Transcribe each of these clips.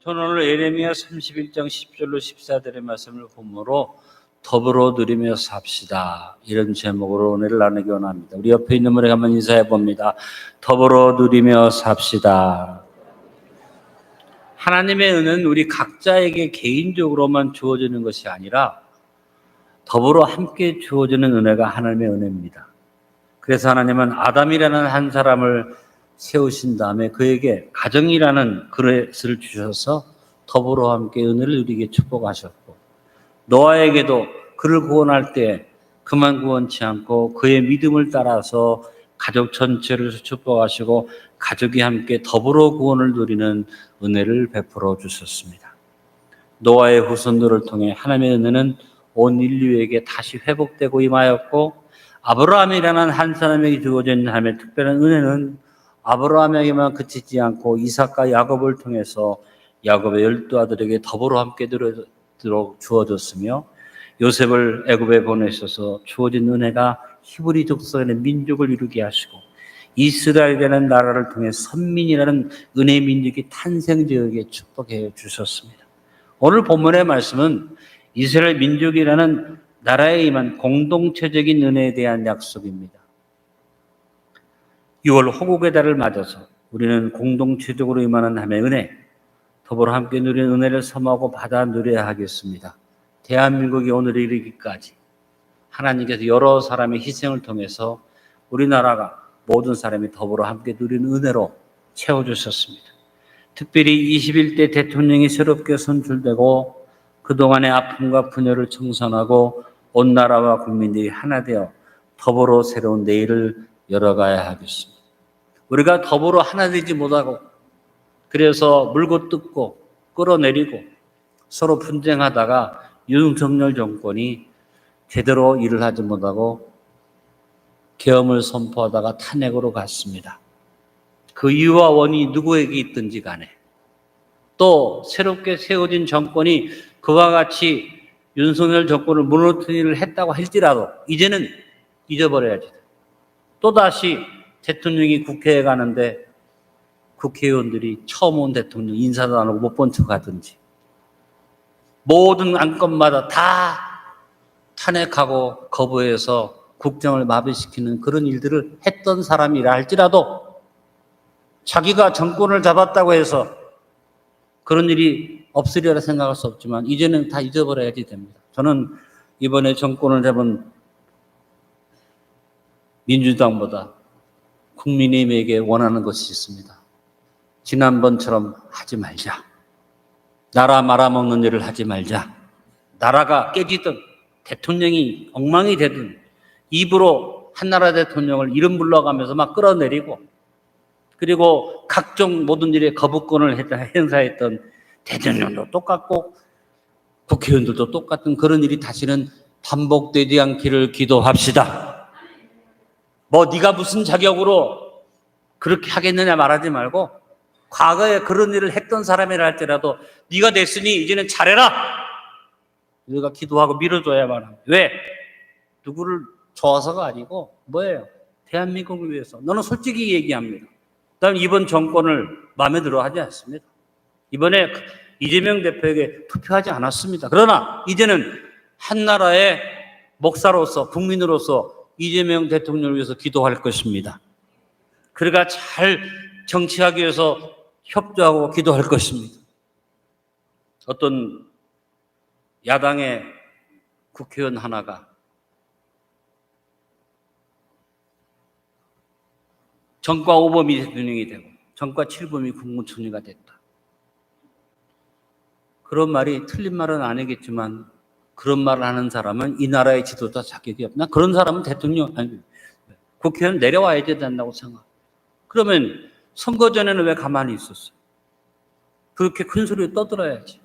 저는 오늘 예레미야 31장 10절로 14절의 말씀을 본모로 더불어 누리며 삽시다, 이런 제목으로 은혜를 나누기 원합니다. 우리 옆에 있는 분에게 한번 인사해 봅니다. 더불어 누리며 삽시다. 하나님의 은혜는 우리 각자에게 개인적으로만 주어지는 것이 아니라 더불어 함께 주어지는 은혜가 하나님의 은혜입니다. 그래서 하나님은 아담이라는 한 사람을 세우신 다음에 그에게 가정이라는 그릇을 주셔서 더불어 함께 은혜를 누리게 축복하셨고, 노아에게도 그를 구원할 때 그만 구원치 않고 그의 믿음을 따라서 가족 전체를 축복하시고 가족이 함께 더불어 구원을 누리는 은혜를 베풀어 주셨습니다. 노아의 후손들을 통해 하나님의 은혜는 온 인류에게 다시 회복되고 임하였고, 아브라함이라는 한 사람에게 주어진 하나님의 특별한 은혜는 아브라함에게만 그치지 않고 이삭과 야곱을 통해서 야곱의 12 아들에게 더불어 함께 주어졌으며, 요셉을 애굽에 보내셔서 주어진 은혜가 히브리 족속의 민족을 이루게 하시고 이스라엘이라는 나라를 통해 선민이라는 은혜의 민족이 탄생되게 축복해 주셨습니다. 오늘 본문의 말씀은 이스라엘 민족이라는 나라에 임한 공동체적인 은혜에 대한 약속입니다. 6월 호국의 달을 맞아서 우리는 공동체적으로 임하는 하나님의 은혜, 더불어 함께 누리는 은혜를 섬하고 받아 누려야 하겠습니다. 대한민국이 오늘에 이르기까지 하나님께서 여러 사람의 희생을 통해서 우리나라가 모든 사람이 더불어 함께 누리는 은혜로 채워주셨습니다. 특별히 21대 대통령이 새롭게 선출되고 그동안의 아픔과 분열을 청산하고 온 나라와 국민들이 하나 되어 더불어 새로운 내일을 열어가야 하겠습니다. 우리가 더불어 하나 되지 못하고 그래서 물고 뜯고 끌어내리고 서로 분쟁하다가 윤석열 정권이 제대로 일을 하지 못하고 계엄을 선포하다가 탄핵으로 갔습니다. 그 이유와 원인이 누구에게 있든지 간에, 또 새롭게 세워진 정권이 그와 같이 윤석열 정권을 무너뜨리는 일을 했다고 할지라도 이제는 잊어버려야지. 또다시 대통령이 국회에 가는데 국회의원들이 처음 온 대통령 인사도 안 하고 못 본 척 하든지, 모든 안건마다 다 탄핵하고 거부해서 국정을 마비시키는 그런 일들을 했던 사람이라 할지라도 자기가 정권을 잡았다고 해서 그런 일이 없으리라 생각할 수 없지만 이제는 다 잊어버려야지 됩니다. 저는 이번에 정권을 잡은 민주당보다 국민의힘에게 원하는 것이 있습니다. 지난번처럼 하지 말자. 나라 말아먹는 일을 하지 말자. 나라가 깨지든 대통령이 엉망이 되든 입으로 한나라 대통령을 이름 불러가면서 막 끌어내리고, 그리고 각종 모든 일에 거부권을 행사했던 대통령도 똑같고 국회의원들도 똑같은 그런 일이 다시는 반복되지 않기를 기도합시다. 뭐 네가 무슨 자격으로 그렇게 하겠느냐 말하지 말고, 과거에 그런 일을 했던 사람이라 할지라도 네가 됐으니 이제는 잘해라. 우리가 기도하고 밀어줘야만 합니다. 왜? 누구를 좋아서가 아니고 뭐예요? 대한민국을 위해서. 너는 솔직히 얘기합니다. 나는 이번 정권을 마음에 들어 하지 않습니다. 이번에 이재명 대표에게 투표하지 않았습니다. 그러나 이제는 한나라의 목사로서, 국민으로서 이재명 대통령을 위해서 기도할 것입니다. 그러니까 잘 정치하기 위해서 협조하고 기도할 것입니다. 어떤 야당의 국회의원 하나가 전과 5범이 대통령이 되고 전과 7범이 국무총리가 됐다. 그런 말이 틀린 말은 아니겠지만 그런 말을 하는 사람은 이 나라의 지도자 자격이 없나? 그런 사람은 대통령, 아니, 국회의원 내려와야 된다고 생각. 그러면 선거 전에는 왜 가만히 있었어요? 그렇게 큰 소리를 떠들어야지.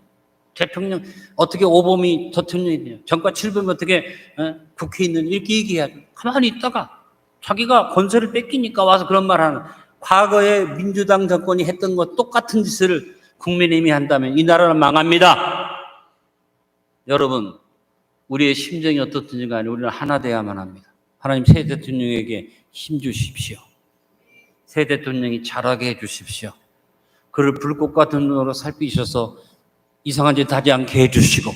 대통령, 어떻게 5범이 대통령이 돼요? 전과 7범이 어떻게 국회에 있는 일기이기해야죠. 가만히 있다가 자기가 권세를 뺏기니까 와서 그런 말 하는, 과거에 민주당 정권이 했던 것 똑같은 짓을 국민의힘이 한다면 이 나라는 망합니다. 여러분, 우리의 심정이 어떻든지 간에 우리는 하나 돼야만 합니다. 하나님 새 대통령에게 힘 주십시오. 새 대통령이 잘하게 해 주십시오. 그를 불꽃 같은 눈으로 살피셔서 이상한 짓 하지 않게 해주시고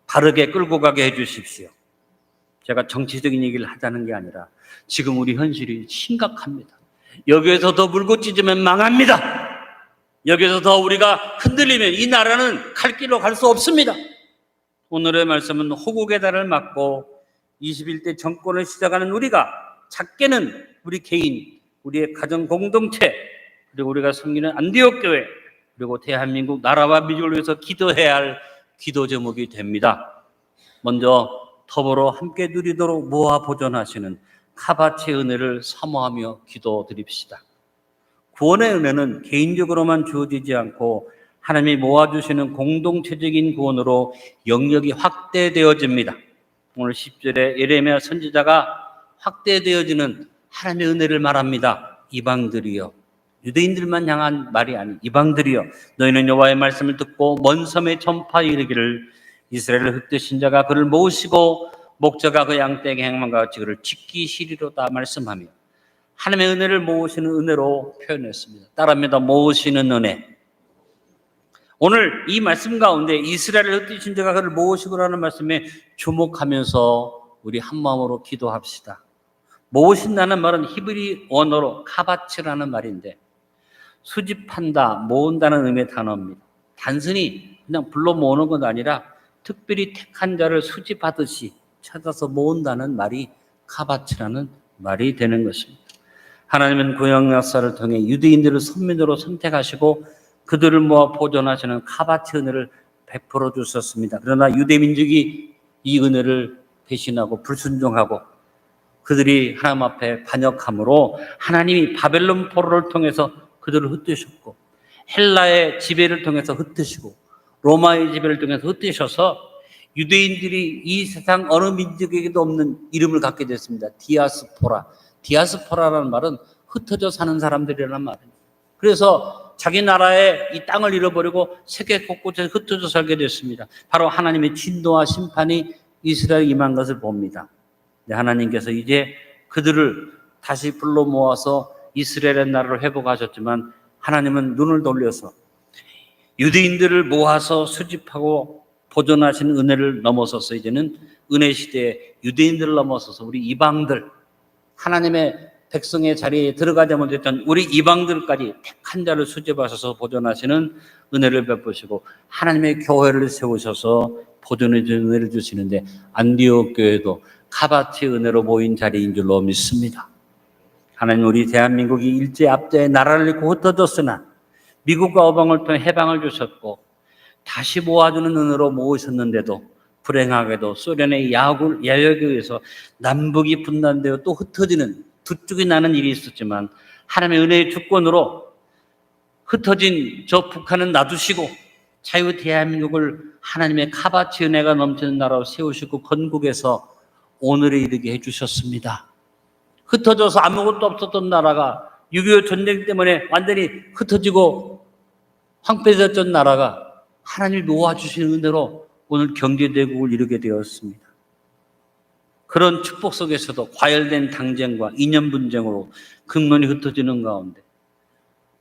바르게 끌고 가게 해주십시오. 제가 정치적인 얘기를 하자는 게 아니라 지금 우리 현실이 심각합니다. 여기에서 더 물고 찢으면 망합니다. 여기서 더 우리가 흔들리면 이 나라는 갈 길로 갈 수 없습니다. 오늘의 말씀은 호국의 달을 맞고 21대 정권을 시작하는 우리가 작게는 우리 개인, 우리의 가정 공동체, 그리고 우리가 섬기는 안디옥 교회, 그리고 대한민국 나라와 민족을 위해서 기도해야 할 기도 제목이 됩니다. 먼저 더불어 함께 누리도록 모아 보존하시는 카바치의 은혜를 사모하며 기도드립시다. 구원의 은혜는 개인적으로만 주어지지 않고 하나님이 모아주시는 공동체적인 구원으로 영역이 확대되어집니다. 오늘 10절에 예레미야 선지자가 확대되어지는 하나님의 은혜를 말합니다. 이방들이여, 유대인들만 향한 말이 아닌 이방들이여, 너희는 여호와의 말씀을 듣고 먼 섬에 전파하여 이르기를 이스라엘 흩으신 자가 그를 모으시고 목자가 그 양떼에게 행함과 같이 그를 지키시리로다 말씀하며 하나님의 은혜를 모으시는 은혜로 표현했습니다. 따라합니다. 모으시는 은혜. 오늘 이 말씀 가운데 이스라엘을 흩으신 자가 그를 모으시고라는 말씀에 주목하면서 우리 한 마음으로 기도합시다. 모으신다는 말은 히브리 언어로 카바츠라는 말인데 수집한다, 모은다는 의미의 단어입니다. 단순히 그냥 불러 모으는 건 아니라 특별히 택한 자를 수집하듯이 찾아서 모은다는 말이 카바츠라는 말이 되는 것입니다. 하나님은 구약 역사를 통해 유대인들을 선민으로 선택하시고 그들을 모아 보존하시는 카바츠 은혜를 베풀어 주셨습니다. 그러나 유대민족이 이 은혜를 배신하고 불순종하고 그들이 하나님 앞에 반역함으로 하나님이 바벨론 포로를 통해서 그들을 흩으셨고 헬라의 지배를 통해서 흩으시고 로마의 지배를 통해서 흩으셔서 유대인들이 이 세상 어느 민족에게도 없는 이름을 갖게 됐습니다. 디아스포라. 디아스포라라는 말은 흩어져 사는 사람들이라는 말입니다. 그래서 자기 나라의 이 땅을 잃어버리고 세계 곳곳에 흩어져 살게 됐습니다. 바로 하나님의 진노와 심판이 이스라엘에 임한 것을 봅니다. 하나님께서 이제 그들을 다시 불러 모아서 이스라엘의 나라를 회복하셨지만 하나님은 눈을 돌려서 유대인들을 모아서 수집하고 보존하시는 은혜를 넘어서서 이제는 은혜 시대에 유대인들을 넘어서서 우리 이방들, 하나님의 백성의 자리에 들어가지 못했던 우리 이방들까지 택한 자를 수집하셔서 보존하시는 은혜를 베푸시고 하나님의 교회를 세우셔서 보존해 주는 은혜를 주시는데 안디옥 교회도 카바치 은혜로 모인 자리인 줄로 믿습니다. 하나님, 우리 대한민국이 일제 압제의 나라를 잃고 흩어졌으나 미국과 어방을 통해 해방을 주셨고 다시 모아주는 은혜로 모으셨는데도 불행하게도 소련의 야욕에 의해서 남북이 분단되어 또 흩어지는 두 쪽이 나는 일이 있었지만 하나님의 은혜의 주권으로 흩어진 저 북한은 놔두시고 자유 대한민국을 하나님의 카바치 은혜가 넘치는 나라로 세우시고 건국에서 오늘에 이르게 해주셨습니다. 흩어져서 아무것도 없었던 나라가 6.25 전쟁 때문에 완전히 흩어지고 황폐해졌던 나라가 하나님이 놓아주신 은혜로 오늘 경제대국을 이루게 되었습니다. 그런 축복 속에서도 과열된 당쟁과 이념 분쟁으로 근본이 흩어지는 가운데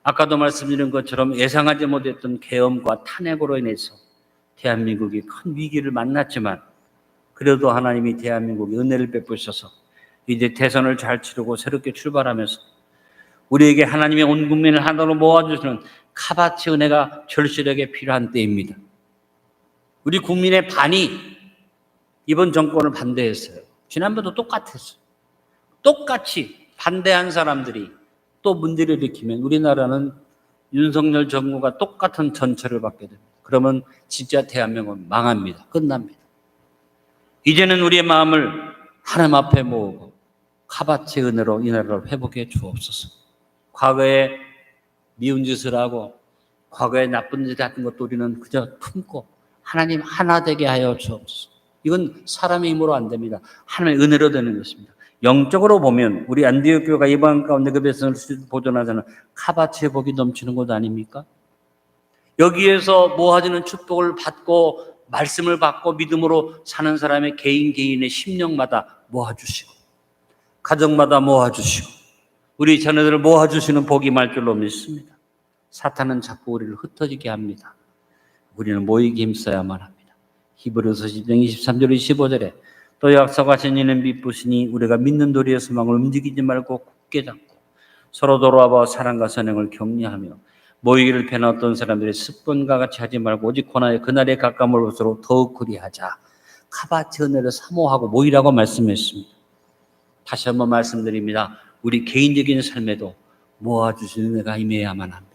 아까도 말씀드린 것처럼 예상하지 못했던 계엄과 탄핵으로 인해서 대한민국이 큰 위기를 만났지만 그래도 하나님이 대한민국에 은혜를 베푸셔서 이제 대선을 잘 치르고 새롭게 출발하면서 우리에게 하나님의 온 국민을 하나로 모아주시는 카바치 은혜가 절실하게 필요한 때입니다. 우리 국민의 반이 이번 정권을 반대했어요. 지난번도 똑같았어요. 똑같이 반대한 사람들이 또 문제를 일으키면 우리나라는 윤석열 정부가 똑같은 전철을 받게 됩니다. 그러면 진짜 대한민국은 망합니다. 끝납니다. 이제는 우리의 마음을 하나님 앞에 모으고 카바치 은혜로 이 나라를 회복해 주옵소서. 과거에 미운 짓을 하고 과거에 나쁜 짓 같은 것도 우리는 그저 품고 하나님 하나 되게 하여 주옵소서. 이건 사람의 힘으로 안 됩니다. 하나님의 은혜로 되는 것입니다. 영적으로 보면 우리 안디옥 교회가 이방 가운데 그 백성을 보존하자는 카바치의 복이 넘치는 것 아닙니까? 여기에서 모아지는 축복을 받고 말씀을 받고 믿음으로 사는 사람의 개인의 심령마다 모아주시고 가정마다 모아주시고 우리 자녀들을 모아주시는 복이 말 줄로 믿습니다. 사탄은 자꾸 우리를 흩어지게 합니다. 우리는 모이게 힘써야만 합니다. 히브리서 10장 23절 25절에 또 약속하신 이는 믿으시니 우리가 믿는 도리의 소망을 움직이지 말고 굳게 잡고 서로 돌아봐 사랑과 선행을 격려하며 모이기를 편했던 사람들의 습관과 같이 하지 말고 오직 고난의 그날에 가까움을 볼수록 더욱 그리하자. 카바트 은혜를 사모하고 모이라고 말씀했습니다. 다시 한번 말씀드립니다. 우리 개인적인 삶에도 모아주신 은혜가 임해야만 합니다.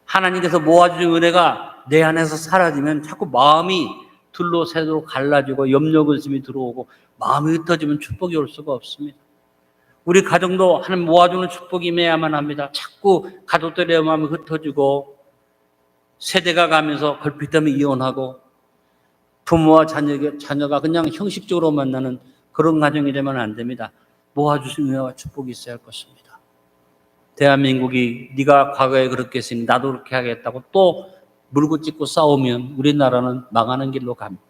하나님께서 모아주신 은혜가 내 안에서 사라지면 자꾸 마음이 둘로 셋으로 갈라지고 염려 근심이 들어오고 마음이 흩어지면 축복이 올 수가 없습니다. 우리 가정도 하나님 모아주는 축복이 임해야만 합니다. 자꾸 가족들의 마음이 흩어지고 세대가 가면서 걸핏하면 이혼하고 부모와 자녀가 그냥 형식적으로 만나는 그런 가정이 되면 안 됩니다. 모아주신 은혜와 축복이 있어야 할 것입니다. 대한민국이 네가 과거에 그렇게 했으니 나도 그렇게 하겠다고 또 물고 찢고 싸우면 우리나라는 망하는 길로 갑니다.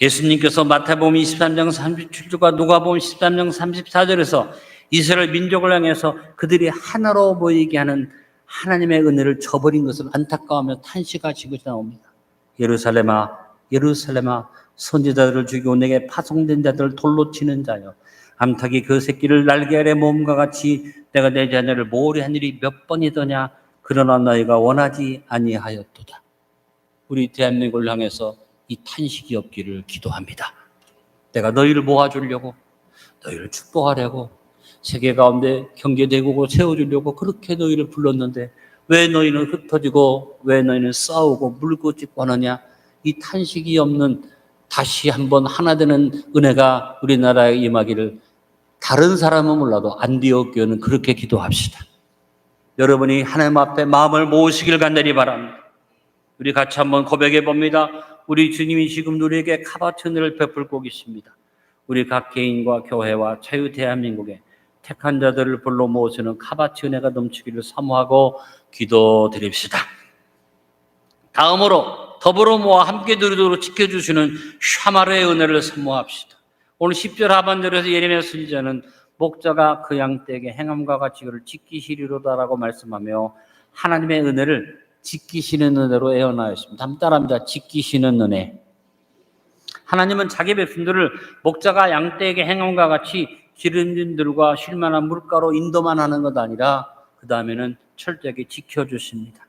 예수님께서 마태복음 23장 37절과 누가복음 13장 34절에서 이스라엘 민족을 향해서 그들이 하나로 모이게 하는 하나님의 은혜를 저버린 것을 안타까워하며 탄식하시고 나옵니다. 예루살렘아 예루살렘아 선지자들을 죽이고 내게 파송된 자들을 돌로 치는 자여 암탉이 그 새끼를 날개 아래 모음과 같이 내가 내 자녀를 모으려 일이 몇 번이더냐 그러나 너희가 원하지 아니하였도다. 우리 대한민국을 향해서 이 탄식이 없기를 기도합니다. 내가 너희를 모아주려고 너희를 축복하려고 세계 가운데 경제대국을 세워주려고 그렇게 너희를 불렀는데 왜 너희는 흩어지고 왜 너희는 싸우고 물고 찢고 하느냐. 이 탄식이 없는 다시 한번 하나 되는 은혜가 우리나라에 임하기를 다른 사람은 몰라도 안디옥 교회는 그렇게 기도합시다. 여러분이 하나님 앞에 마음을 모으시길 간절히 바랍니다. 우리 같이 한번 고백해 봅니다. 우리 주님이 지금 우리에게 카바트 은혜를 베풀고 계십니다. 우리 각 개인과 교회와 자유 대한민국에 택한 자들을 불러 모으시는 카바트 은혜가 넘치기를 사모하고 기도드립시다. 다음으로 더불어 모아 함께 누리도록 지켜주시는 샤마르의 은혜를 사모합시다. 오늘 10절 하반절에서 예레미야 선지자는 목자가 그 양떼에게 행함과 같이 그를 지키시리로다라고 말씀하며 하나님의 은혜를 지키시는 은혜로 예언하였습니다. 한번 따라합니다. 지키시는 은혜. 하나님은 자기 백성들을 목자가 양떼에게 행함과 같이 기름진들과 쉴만한 물가로 인도만 하는 것 아니라 그 다음에는 철저하게 지켜주십니다.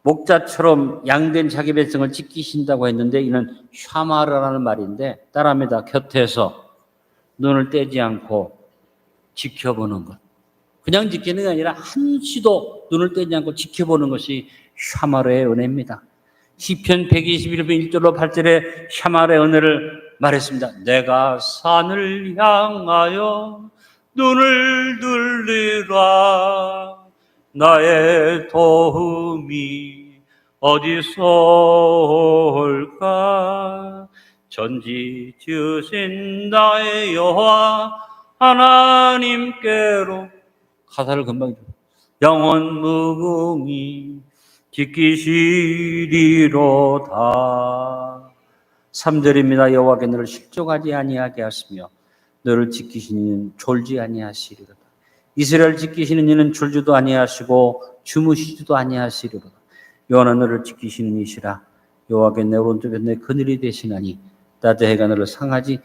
목자처럼 양된 자기 백성을 지키신다고 했는데 이는 샤마르라는 말인데 따라합니다. 곁에서 눈을 떼지 않고 지켜보는 것. 그냥 지키는 게 아니라 한시도 눈을 떼지 않고 지켜보는 것이 샤마르의 은혜입니다. 시편 121편 1절로 8절에 샤마르의 은혜를 말했습니다. 내가 산을 향하여 눈을 들리라. 나의 도움이 어디서 올까? 전지 지으신 나의 여호와 하나님께로 가사를 금방 영원 무궁히 지키시리로다. 3절입니다. 여호와께 너를 실족하지 아니하게 하시며 너를 지키시는 이는 졸지 아니하시리로다. 이스라엘 지키시는 이는 졸지도 아니하시고 주무시지도 아니하시리로다. 여호와는 너를 지키시는 이시라. 여호와께 내 오른쪽에 내 그늘이 되시나니 낮에 해가 너를 상하게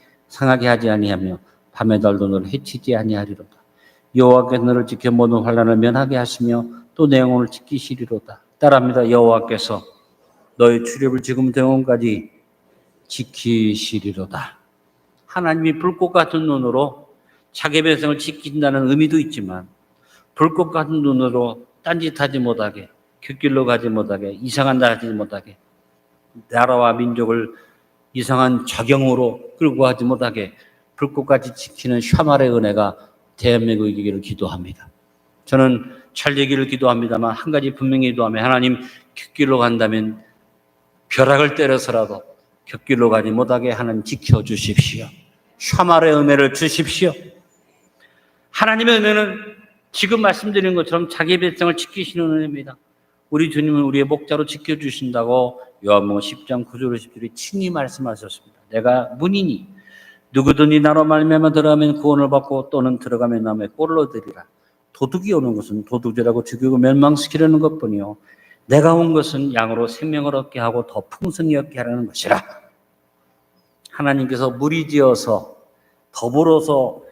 하지 아니하며 밤에 달도 너를 해치지 아니하리로다. 여호와께서 너를 지켜 모든 환난을 면하게 하시며 또 내 영혼을 지키시리로다. 따라합니다. 여호와께서 너의 출입을 지금부터 영원까지 지키시리로다. 하나님이 불꽃 같은 눈으로 자기 백성을 지킨다는 의미도 있지만 불꽃 같은 눈으로 딴짓하지 못하게 곁길로 가지 못하게 이상한 데 하지 못하게 나라와 민족을 이상한 적용으로 끌고 가지 못하게 불꽃같이 지키는 샤마르의 은혜가 대한민국에 있기를 기도합니다. 저는 잘 되기를 기도합니다만 한 가지 분명히 기도하며 하나님 곁길로 간다면 벼락을 때려서라도 곁길로 가지 못하게 하나님 지켜주십시오. 샤마르의 은혜를 주십시오. 하나님의 은혜는 지금 말씀드린 것처럼 자기 백성을 지키시는 은혜입니다. 우리 주님은 우리의 목자로 지켜주신다고 요한복음 10장 9절 10절에 친히 말씀하셨습니다. 내가 문이니 누구든지 나로 말미암아 들어가면 구원을 받고 또는 들어가면 남의 꼴을 얻으리라. 도둑이 오는 것은 도둑질하고 죽이고 멸망시키려는 것뿐이요 내가 온 것은 양으로 생명을 얻게 하고 더 풍성히 얻게 하라는 것이라. 하나님께서 무리지어서 더불어서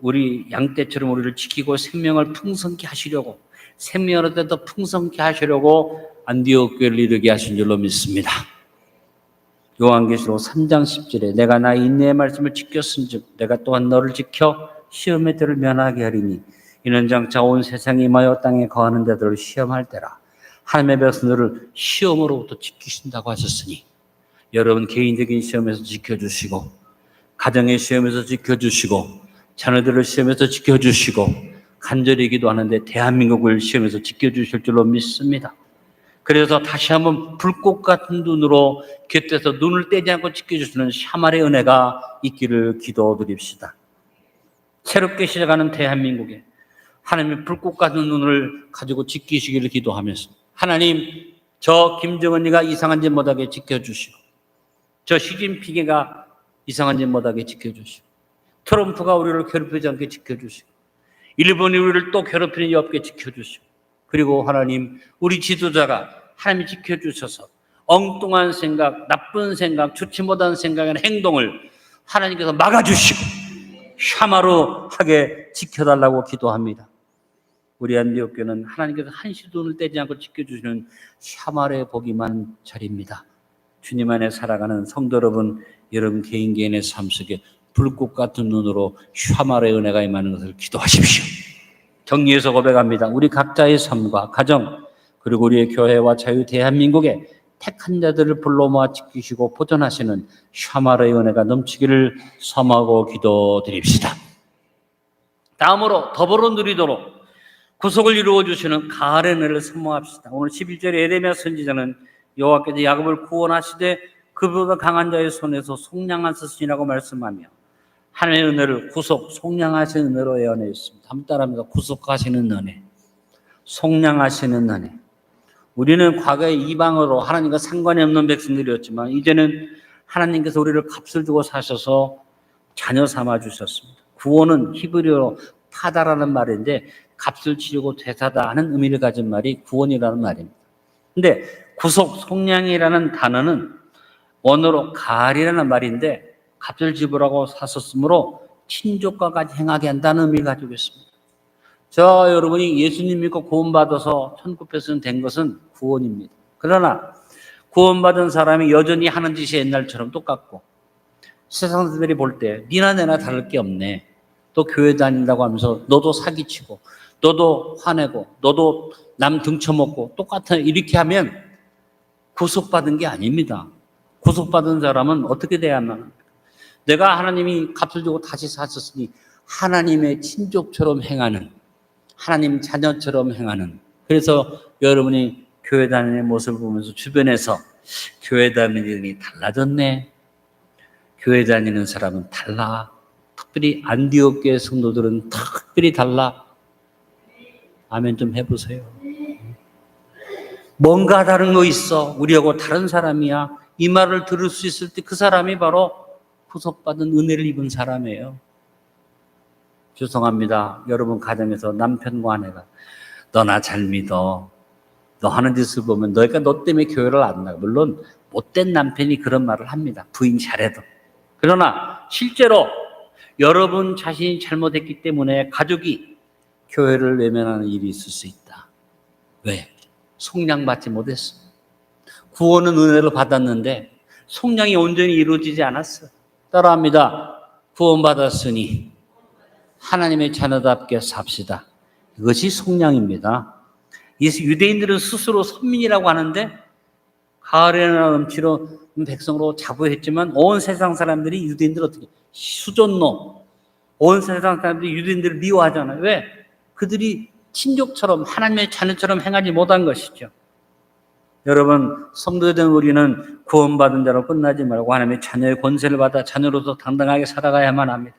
우리 양떼처럼 우리를 지키고 생명을 풍성케 하시려고, 생명을 얻을 때 더 풍성케 하시려고 안디옥 교회를 이루게 하신 줄로 믿습니다. 요한계시록 3장 10절에 내가 나의 인내의 말씀을 지켰은즉 내가 또한 너를 지켜 시험의 때를 면하게 하리니 이는 장차 온 세상에 임하여 땅에 거하는 자들을 시험할 때라. 하나님의 백성들을 시험으로부터 지키신다고 하셨으니 여러분 개인적인 시험에서 지켜주시고 가정의 시험에서 지켜주시고 자녀들을 시험에서 지켜주시고 간절히 기도하는데 대한민국을 시험에서 지켜주실 줄로 믿습니다. 그래서 다시 한번 불꽃 같은 눈으로 곁에서 눈을 떼지 않고 지켜주시는 샤말의 은혜가 있기를 기도드립시다. 새롭게 시작하는 대한민국에 하나님의 불꽃 같은 눈을 가지고 지키시기를 기도하면서 하나님 저 김정은이가 이상한 짓 못하게 지켜주시고 저 시진핑이가 이상한 짓 못하게 지켜주시고 트럼프가 우리를 괴롭히지 않게 지켜주시고 일본이 우리를 또 괴롭히는 일 없게 지켜주시고 그리고 하나님 우리 지도자가 하나님이 지켜주셔서 엉뚱한 생각, 나쁜 생각, 좋지 못한 생각이나 행동을 하나님께서 막아주시고 샤마로 하게 지켜달라고 기도합니다. 우리 안디옥 교회는 하나님께서 한시도 눈을 떼지 않고 지켜주시는 샤말의 복이 많은 자리입니다. 주님 안에 살아가는 성도 여러분, 여러분 개인의 삶 속에 불꽃 같은 눈으로 샤말의 은혜가 임하는 것을 기도하십시오. 정리해서 고백합니다. 우리 각자의 삶과 가정 그리고 우리의 교회와 자유 대한민국에 택한 자들을 불러 모아 지키시고 보존하시는 샤말의 은혜가 넘치기를 섬하고 기도드립시다. 다음으로 더불어 누리도록 구속을 이루어 주시는 가을의 은혜를 선포합시다. 오늘 11절에 에레미야 선지자는 여호와께서 야곱을 구원하시되 그보다 강한 자의 손에서 속량하셨으니라고 말씀하며 하나님의 은혜를 구속, 속량하시는 은혜로 예언했습니다. 한번 따라합니다. 구속하시는 은혜, 속량하시는 은혜. 우리는 과거에 이방으로 하나님과 상관이 없는 백성들이었지만 이제는 하나님께서 우리를 값을 주고 사셔서 자녀 삼아 주셨습니다. 구원은 히브리어로 파다라는 말인데 값을 치르고 되사다 하는 의미를 가진 말이 구원이라는 말입니다. 근데 구속, 속량이라는 단어는 원어로 가을이라는 말인데 값을 지불하고 샀었으므로 친족과 같이 행하게 한다는 의미를 가지고 있습니다. 저 여러분이 예수님 믿고 구원받아서 천국 백성 된 것은 구원입니다. 그러나 구원받은 사람이 여전히 하는 짓이 옛날처럼 똑같고 세상 사람들이 볼 때 니나 내나 다를 게 없네. 또 교회 다닌다고 하면서 너도 사기치고 너도 화내고 너도 남 등쳐먹고 똑같은 이렇게 하면 구속받은 게 아닙니다. 구속받은 사람은 어떻게 돼야 하나? 내가 하나님이 값을 주고 다시 사셨으니 하나님의 친족처럼 행하는 하나님 자녀처럼 행하는 그래서 여러분이 교회 다니는 모습을 보면서 주변에서 교회 다니는 일이 달라졌네. 교회 다니는 사람은 달라. 특별히 안디옥 교회 성도들은 특별히 달라. 아멘 좀 해보세요. 뭔가 다른 거 있어. 우리하고 다른 사람이야. 이 말을 들을 수 있을 때 그 사람이 바로 구속받은 은혜를 입은 사람이에요. 죄송합니다. 여러분 가정에서 남편과 아내가 너나 잘 믿어. 너 하는 짓을 보면 너희가 너 때문에 교회를 안 나가. 물론 못된 남편이 그런 말을 합니다. 부인 잘해도. 그러나 실제로 여러분 자신이 잘못했기 때문에 가족이 교회를 외면하는 일이 있을 수 있다. 왜? 속량받지 못했어. 구원은 은혜로 받았는데 속량이 온전히 이루어지지 않았어. 따라합니다. 구원받았으니 하나님의 자녀답게 삽시다. 이것이 속량입니다. 유대인들은 스스로 선민이라고 하는데 가을에나 넘치로 백성으로 자부했지만 온 세상 사람들이 유대인들을 어떻게 수존노 온 세상 사람들이 유대인들을 미워하잖아요. 왜? 그들이 친족처럼 하나님의 자녀처럼 행하지 못한 것이죠. 여러분 성도된 우리는 구원받은 자로 끝나지 말고 하나님의 자녀의 권세를 받아 자녀로서 당당하게 살아가야만 합니다.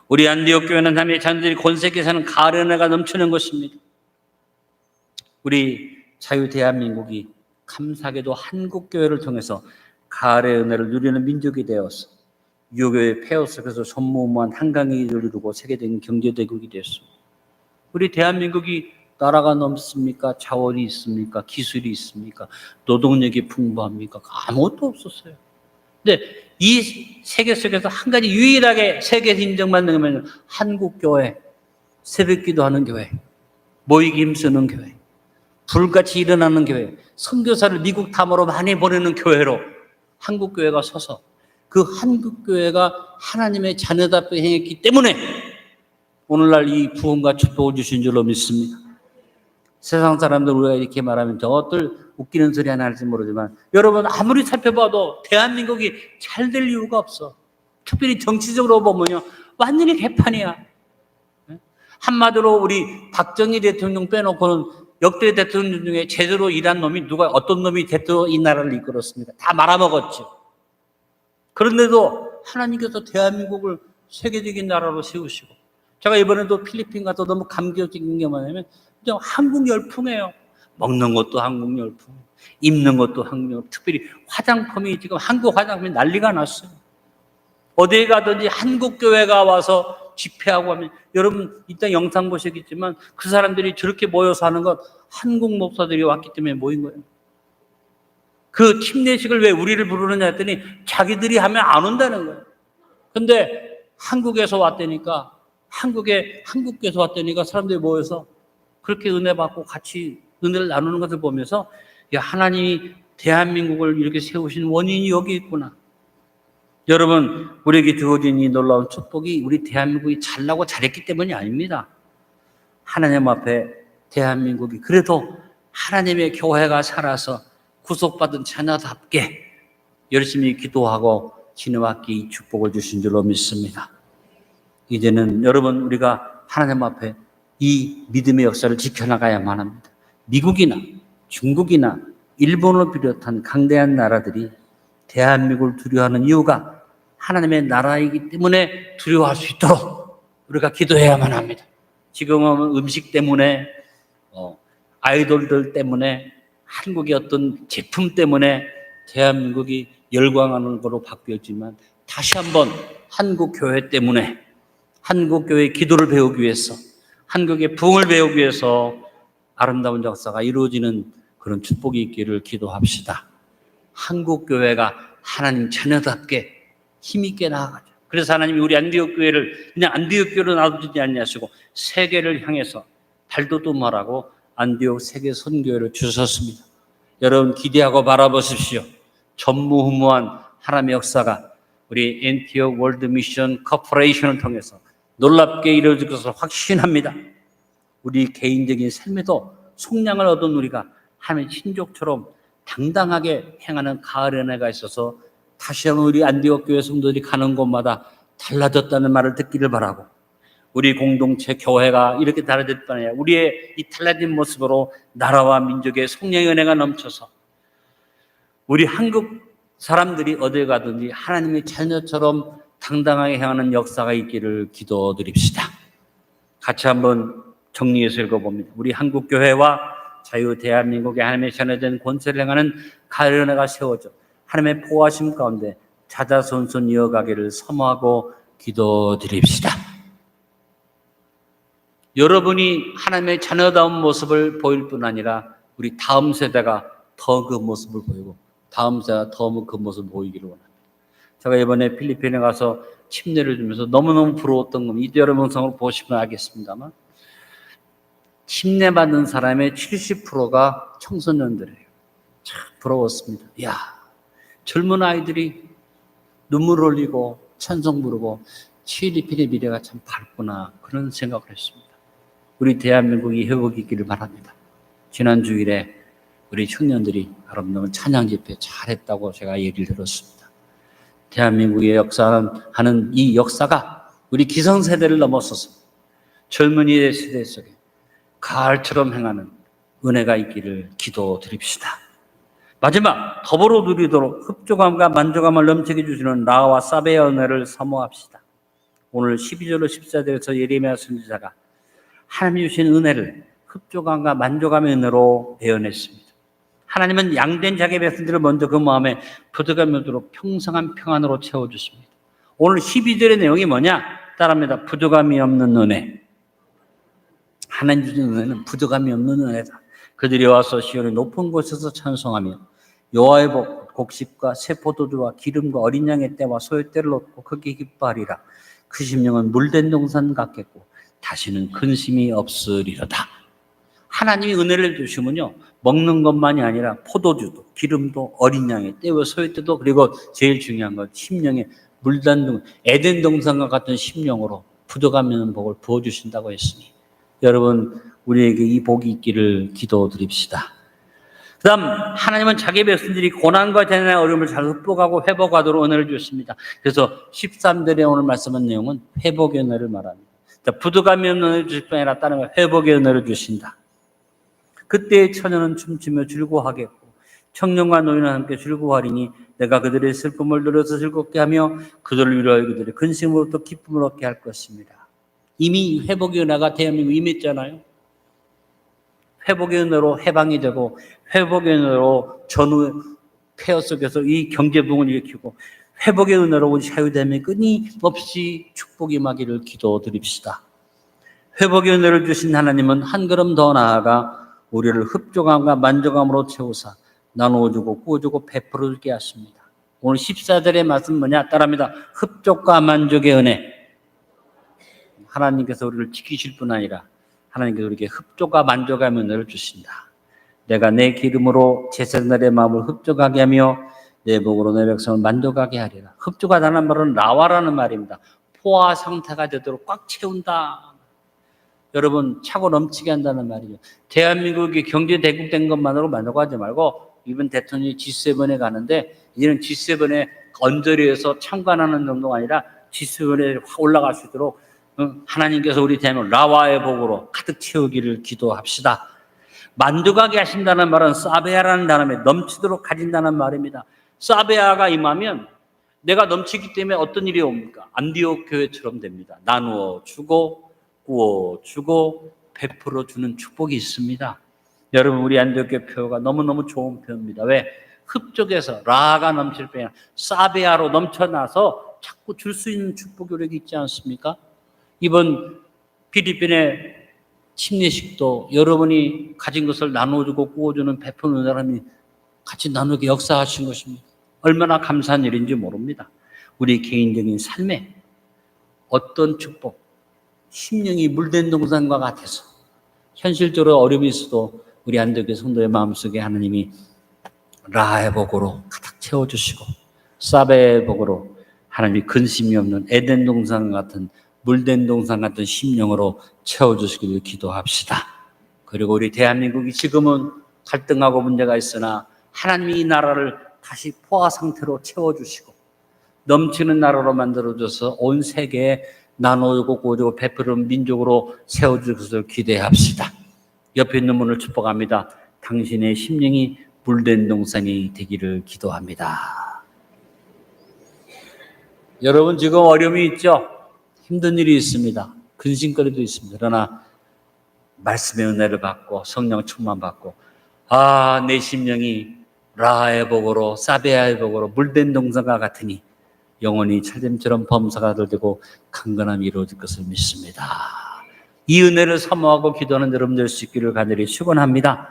우리 안디옥 교회는 하나님의 자녀들이 권세있게 사는 가을의 은혜가 넘치는 것입니다. 우리 자유 대한민국이 감사하게도 한국교회를 통해서 가을의 은혜를 누리는 민족이 되어서 유교의 폐허 속에서 전무후무한 한강을 이루고 세계적인 경제대국이 되었습니다. 우리 대한민국이 나라가 넘습니까? 자원이 있습니까? 기술이 있습니까? 노동력이 풍부합니까? 아무것도 없었어요. 근데 이 세계 속에서 한 가지 유일하게 세계에서 인정받는 거면 한국교회, 새벽기도하는 교회, 모이기 힘쓰는 교회, 불같이 일어나는 교회, 선교사를 미국 탐으로 많이 보내는 교회로 한국교회가 서서 그 한국교회가 하나님의 자녀답게 행했기 때문에 오늘날 이 부흥과 축복을 주신 줄로 믿습니다. 세상 사람들 우리가 이렇게 말하면 저것들 웃기는 소리 하나 할지 모르지만 여러분 아무리 살펴봐도 대한민국이 잘 될 이유가 없어. 특별히 정치적으로 보면요 완전히 개판이야. 한마디로 우리 박정희 대통령 빼놓고는 역대 대통령 중에 제대로 일한 놈이 누가 어떤 놈이 대통령 이 나라를 이끌었습니다. 다 말아먹었죠. 그런데도 하나님께서 대한민국을 세계적인 나라로 세우시고 제가 이번에도 필리핀 가서 너무 감격적인 게 뭐냐면 그냥 한국 열풍이에요. 먹는 것도 한국 열풍, 입는 것도 한국 열풍. 특별히 화장품이 지금 한국 화장품이 난리가 났어요. 어디에 가든지 한국 교회가 와서 집회하고 하면 여러분 이따 영상 보시겠지만 그 사람들이 저렇게 모여서 하는 건 한국 목사들이 왔기 때문에 모인 거예요. 그 팀내식을 왜 우리를 부르느냐 했더니 자기들이 하면 안 온다는 거예요. 근데 한국에서 왔다니까 한국에서 왔다니까 사람들이 모여서 그렇게 은혜 받고 같이 은혜를 나누는 것을 보면서 야, 하나님이 대한민국을 이렇게 세우신 원인이 여기 있구나. 여러분 우리에게 주어진 이 놀라운 축복이 우리 대한민국이 잘나고 잘했기 때문이 아닙니다. 하나님 앞에 대한민국이 그래도 하나님의 교회가 살아서 구속받은 자녀답게 열심히 기도하고 지내왔기에 이 축복을 주신 줄로 믿습니다. 이제는 여러분 우리가 하나님 앞에 이 믿음의 역사를 지켜나가야만 합니다. 미국이나 중국이나 일본을 비롯한 강대한 나라들이 대한민국을 두려워하는 이유가 하나님의 나라이기 때문에 두려워할 수 있도록 우리가 기도해야만 합니다. 지금은 음식 때문에 아이돌들 때문에 한국의 어떤 제품 때문에 대한민국이 열광하는 거로 바뀌었지만 다시 한번 한국 교회 때문에 한국 교회의 기도를 배우기 위해서 한국의 부흥을 배우기 위해서 아름다운 역사가 이루어지는 그런 축복이 있기를 기도합시다. 한국 교회가 하나님 자녀답게 힘있게 나아가죠. 그래서 하나님이 우리 안디옥 교회를 그냥 안디옥 교회로 놔두지 않냐시고 세계를 향해서 발돋움하라고 안디옥 세계 선교회를 주셨습니다. 여러분 기대하고 바라보십시오. 전무후무한 하나님의 역사가 우리 엔티옥 월드 미션 커퍼레이션을 통해서 놀랍게 이루어질 것을 확신합니다. 우리 개인적인 삶에도 속량을 얻은 우리가 하나님의 친족처럼 당당하게 행하는 가을 은혜가 있어서 다시 한번 우리 안디옥 교회 성도들이 가는 곳마다 달라졌다는 말을 듣기를 바라고 우리 공동체 교회가 이렇게 달라질 뿐 아니라 우리의 이 달라진 모습으로 나라와 민족의 속량의 은혜가 넘쳐서 우리 한국 사람들이 어딜 가든지 하나님의 자녀처럼 당당하게 행하는 역사가 있기를 기도드립시다. 같이 한번 정리해서 읽어봅니다. 우리 한국교회와 자유 대한민국의 하나님의 자녀된 권세를 행하는 가을 은혜가 세워져 하나님의 보호하심 가운데 자자손손 이어가기를 사모하고 기도드립시다. 여러분이 하나님의 자녀다운 모습을 보일 뿐 아니라 우리 다음 세대가 더 그 모습을 보이고 다음 세대가 더 그 모습을 보이기를 원합니다. 제가 이번에 필리핀에 가서 침례를 주면서 너무너무 부러웠던 겁니다. 이때 여러분 영상을 보시면 알겠습니다만 침례 받는 사람의 70%가 청소년들이에요. 참 부러웠습니다. 이야, 젊은 아이들이 눈물 흘리고 찬송 부르고 필리핀의 미래가 참 밝구나 그런 생각을 했습니다. 우리 대한민국이 회복이 있기를 바랍니다. 지난 주일에 우리 청년들이 아름다운 찬양 집회 잘했다고 제가 얘기를 들었습니다. 대한민국의 역사하는 이 역사가 우리 기성세대를 넘어서서 젊은이의 세대 속에 가을처럼 행하는 은혜가 있기를 기도드립시다. 마지막 더불어 누리도록 흡족함과 만족함을 넘치게 주시는 라와 사베의 은혜를 사모합시다. 오늘 12절로 14절에서 예레미야 선지자가 하나님이 주신 은혜를 흡족함과 만족함의 은혜로 배워냈습니다. 하나님은 양된 자기 백성들을 먼저 그 마음에 부득함이 오도록 평성한 평안으로 채워주십니다. 오늘 12절의 내용이 뭐냐? 따라합니다. 부족함이 없는 은혜. 하나님 주신 은혜는 부족함이 없는 은혜다. 그들이 와서 시온의 높은 곳에서 찬송하며 여호와의 복, 곡식과 새 포도주와 기름과 어린 양의 때와 소의 때를 얻고 크게 기뻐하리라. 그 심령은 물된 동산 같겠고 다시는 근심이 없으리로다. 하나님이 은혜를 주시면요, 먹는 것만이 아니라 포도주도 기름도 어린 양의 때와 소의 때도, 그리고 제일 중요한 건 심령에 물단 에덴 동산과 같은 심령으로 부족함이 없는 복을 부어주신다고 했으니 여러분, 우리에게 이 복이 있기를 기도드립시다. 그 다음, 하나님은 자기 백성들이 고난과 재난의 어려움을 잘 극복하고 회복하도록 은혜를 주십니다. 그래서 13절의 오늘 말씀한 내용은 회복의 은혜를 말합니다. 부족함이 없는 은혜를 주실 뿐 아니라 다른 건 회복의 은혜를 주신다. 그때의 처녀는 춤추며 즐거워하겠고 청년과 노인은 함께 즐거워하리니 내가 그들의 슬픔을 들어서 즐겁게 하며 그들을 위로하여 그들의 근심으로부터 기쁨을 얻게 할 것입니다. 이미 회복의 은혜가 대한민국에 임했잖아요. 회복의 은혜로 해방이 되고 회복의 은혜로 전후 폐허 속에서 이 경제부흥을 일으키고 회복의 은혜로 우리 자유됨에 끊임없이 축복이 임하기를 기도드립시다. 회복의 은혜를 주신 하나님은 한 걸음 더 나아가 우리를 흡족함과 만족함으로 채우사 나누어주고 구워주고 베풀어주게 하십니다. 오늘 14절의 말씀 뭐냐? 따라합니다. 흡족과 만족의 은혜. 하나님께서 우리를 지키실 뿐 아니라 하나님께서 우리에게 흡족과 만족함의 은혜를 주신다. 내가 내 기름으로 제사장들의 마음을 흡족하게 하며 내 복으로 내 백성을 만족하게 하리라. 흡족하다는 말은 라와라는 말입니다. 포화 상태가 되도록 꽉 채운다. 여러분, 차고 넘치게 한다는 말이죠. 대한민국이 경제 대국된 것만으로 만족하지 말고 이번 대통령이 G7에 가는데 이제는 G7에 언저리에서 참관하는 정도가 아니라 G7에 올라갈 수 있도록 하나님께서 우리 대한민국 라와의 복으로 가득 채우기를 기도합시다. 만족하게 하신다는 말은 사베아라는 단어에 넘치도록 가진다는 말입니다. 사베아가 임하면 내가 넘치기 때문에 어떤 일이 옵니까? 안디옥 교회처럼 됩니다. 나누어 주고 구워 주고 베풀어 주는 축복이 있습니다. 여러분, 우리 안디옥 교회 표가 너무너무 좋은 표입니다. 왜? 흡족해서 라가 넘칠 뿐 아니라 사베아로 넘쳐나서 자꾸 줄 수 있는 축복이 우리에게 있지 않습니까? 이번 필리핀의 침례식도 여러분이 가진 것을 나눠주고 구워주는 베푸는 사람이 같이 나누게 역사하신 것입니다. 얼마나 감사한 일인지 모릅니다. 우리 개인적인 삶에 어떤 축복, 심령이 물된 동산과 같아서 현실적으로 어려움이 있어도 우리 안디옥 성도의 마음속에 하나님이 라의 복으로 가득 채워주시고 사베의 복으로 하나님이 근심이 없는 에덴 동산 같은 물된 동산 같은 심령으로 채워주시기를 기도합시다. 그리고 우리 대한민국이 지금은 갈등하고 문제가 있으나 하나님이 이 나라를 다시 포화 상태로 채워주시고 넘치는 나라로 만들어줘서 온 세계에 나눠주고 구워주고 베푸는 민족으로 세워줄 것을 기대합시다. 옆에 있는 분을 축복합니다. 당신의 심령이 물된 동산이 되기를 기도합니다. 여러분, 지금 어려움이 있죠? 힘든 일이 있습니다. 근심거리도 있습니다. 그러나 말씀의 은혜를 받고 성령 충만 받고 내 심령이 라의 복으로 사베아의 복으로 물된 동산과 같으니 영원히 찰림처럼 범사가 되고 강건함이 이루어질 것을 믿습니다. 이 은혜를 사모하고 기도하는 여러분 될 수 있기를 간절히 축원합니다.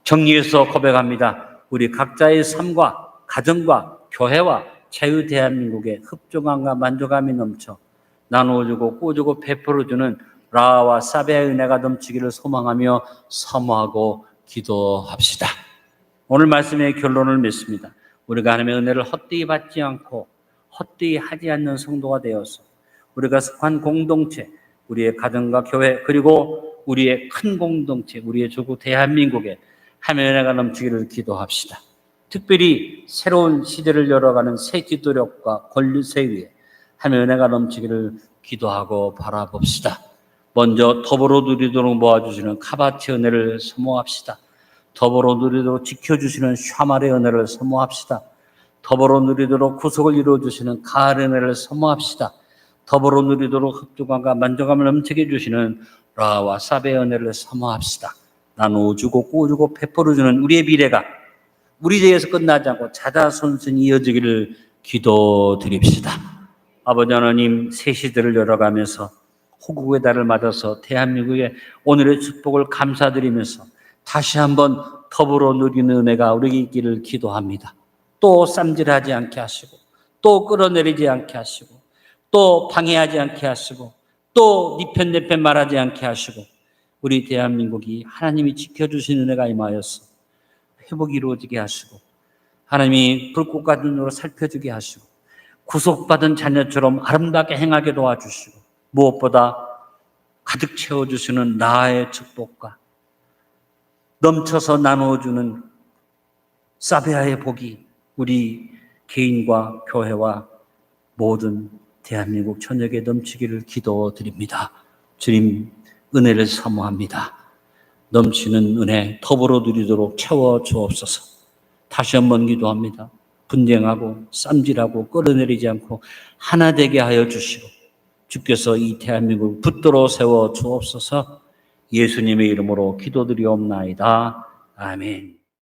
정리해서 고백합니다. 우리 각자의 삶과 가정과 교회와 자유 대한민국의 흡족함과 만족함이 넘쳐 나누어주고 꾸어주고 베풀어주는 라와 사베의 은혜가 넘치기를 소망하며 사모하고 기도합시다. 오늘 말씀의 결론을 맺습니다. 우리가 하나님의 은혜를 헛되이 받지 않고 헛되이 하지 않는 성도가 되어서 우리가 속한 공동체, 우리의 가정과 교회, 그리고 우리의 큰 공동체, 우리의 조국 대한민국에 하나님의 은혜가 넘치기를 기도합시다. 특별히 새로운 시대를 열어가는 새 기도력과 권리세 위에 하나님의 은혜가 넘치기를 기도하고 바라봅시다. 먼저 더불어 누리도록 모아주시는 카바치 은혜를 사모합시다. 더불어 누리도록 지켜주시는 샤말의 은혜를 사모합시다. 더불어 누리도록 구속을 이루어주시는 가을 은혜를 사모합시다. 더불어 누리도록 흡족함과 만족함을 넘치게 해주시는 라와 사베의 은혜를 사모합시다. 나누어주고 꾸어주고 베풀어주는 우리의 미래가 우리 죄에서 끝나지 않고 자자손손 이어지기를 기도드립시다. 아버지 하나님, 새 시대를 열어가면서 호국의 달을 맞아서 대한민국의 오늘의 축복을 감사드리면서 다시 한번 더불어 누리는 은혜가 우리에게 있기를 기도합니다. 또 쌈질하지 않게 하시고, 또 끌어내리지 않게 하시고, 또 방해하지 않게 하시고, 또 네 편 내 편 말하지 않게 하시고, 우리 대한민국이 하나님이 지켜주시는 은혜가 임하여서 회복이 이루어지게 하시고, 하나님이 불꽃 같은 눈으로 살펴주게 하시고, 구속받은 자녀처럼 아름답게 행하게 도와주시고, 무엇보다 가득 채워주시는 나의 축복과 넘쳐서 나누어주는 사베아의 복이 우리 개인과 교회와 모든 대한민국 전역에 넘치기를 기도드립니다. 주님 은혜를 사모합니다. 넘치는 은혜 더불어 누리도록 채워 주옵소서. 다시 한번 기도합니다. 분쟁하고 쌈질하고 끌어내리지 않고 하나 되게 하여 주시고, 주께서 이 대한민국을 붙들어 세워 주옵소서. 예수님의 이름으로 기도드리옵나이다. 아멘.